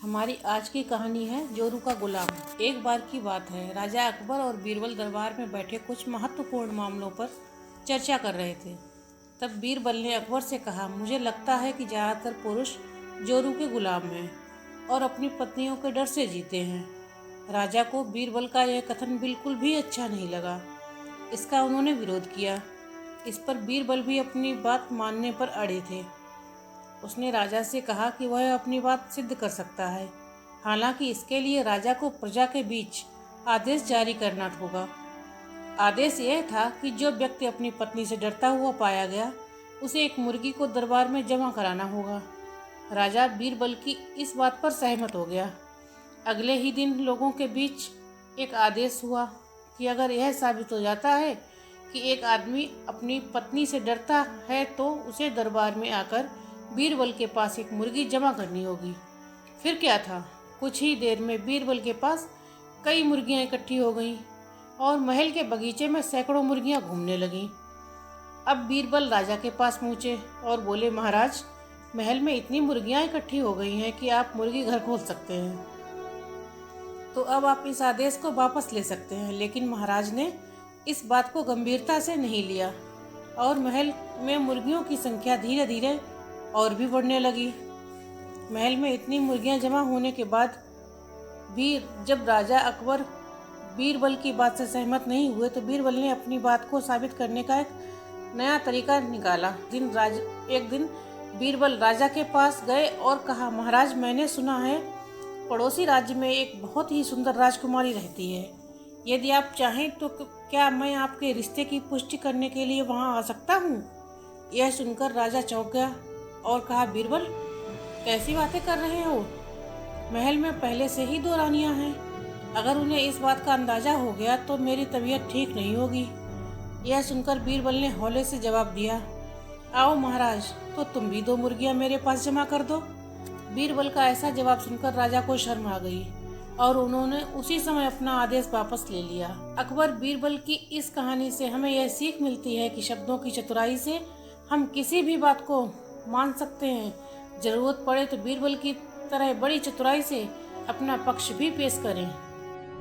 हमारी आज की कहानी है जोरू का गुलाम। एक बार की बात है, राजा अकबर और बीरबल दरबार में बैठे कुछ महत्वपूर्ण मामलों पर चर्चा कर रहे थे। तब बीरबल ने अकबर से कहा, मुझे लगता है कि ज़्यादातर पुरुष जोरू के गुलाम हैं और अपनी पत्नियों के डर से जीते हैं। राजा को बीरबल का यह कथन बिल्कुल भी अच्छा नहीं लगा। इसका उन्होंने विरोध किया। इस पर बीरबल भी अपनी बात मानने पर अड़े थे। उसने राजा से कहा कि वह अपनी बात सिद्ध कर सकता है, हालांकि इसके लिए राजा को प्रजा के बीच आदेश जारी करना होगा। आदेश यह था कि जो व्यक्ति अपनी पत्नी से डरता हुआ पाया गया, उसे एक मुर्गी को दरबार में जमा कराना होगा। राजा बीरबल की इस बात पर सहमत हो गया। अगले ही दिन लोगों के बीच एक आदेश हुआ कि अगर यह साबित हो जाता है कि एक आदमी अपनी पत्नी से डरता है तो उसे दरबार में आकर बीरबल के पास एक मुर्गी जमा करनी होगी। फिर क्या था, कुछ ही देर में बीरबल के पास कई मुर्गियां इकट्ठी हो गईं और महल के बगीचे में सैकड़ों मुर्गियां घूमने लगीं। अब बीरबल राजा के पास पहुंचे और बोले, महाराज, महल में इतनी मुर्गियां इकट्ठी हो गई हैं कि आप मुर्गी घर खोल सकते हैं, तो अब आप इस आदेश को वापस ले सकते हैं। लेकिन महाराज ने इस बात को गंभीरता से नहीं लिया और महल में मुर्गियों की संख्या धीरे धीरे और भी बढ़ने लगी। महल में इतनी मुर्गियां जमा होने के बाद भी जब राजा अकबर बीरबल की बात से सहमत नहीं हुए, तो बीरबल ने अपनी बात को साबित करने का एक नया तरीका निकाला। एक दिन बीरबल राजा के पास गए और कहा, महाराज, मैंने सुना है पड़ोसी राज्य में एक बहुत ही सुंदर राजकुमारी रहती है। यदि आप चाहें तो क्या मैं आपके रिश्ते की पुष्टि करने के लिए वहां आ सकता हूँ? यह सुनकर राजा चौंक गया और कहा, बीरबल, कैसी बातें कर रहे हो? महल में पहले से ही दो रानियां हैं। अगर उन्हें इस बात का अंदाजा हो गया तो मेरी तबीयत ठीक नहीं होगी। यह सुनकर बीरबल ने हौले से जवाब दिया, आओ महाराज, तो तुम भी दो मुर्गियां मेरे पास जमा कर दो। बीरबल का ऐसा जवाब सुनकर राजा को शर्म आ गई और उन्होंने उसी समय अपना आदेश वापस ले लिया। अकबर बीरबल की इस कहानी से हमें यह सीख मिलती है कि शब्दों की चतुराई से हम किसी भी बात को मान सकते हैं। जरूरत पड़े तो बीरबल की तरह बड़ी चतुराई से अपना पक्ष भी पेश करें।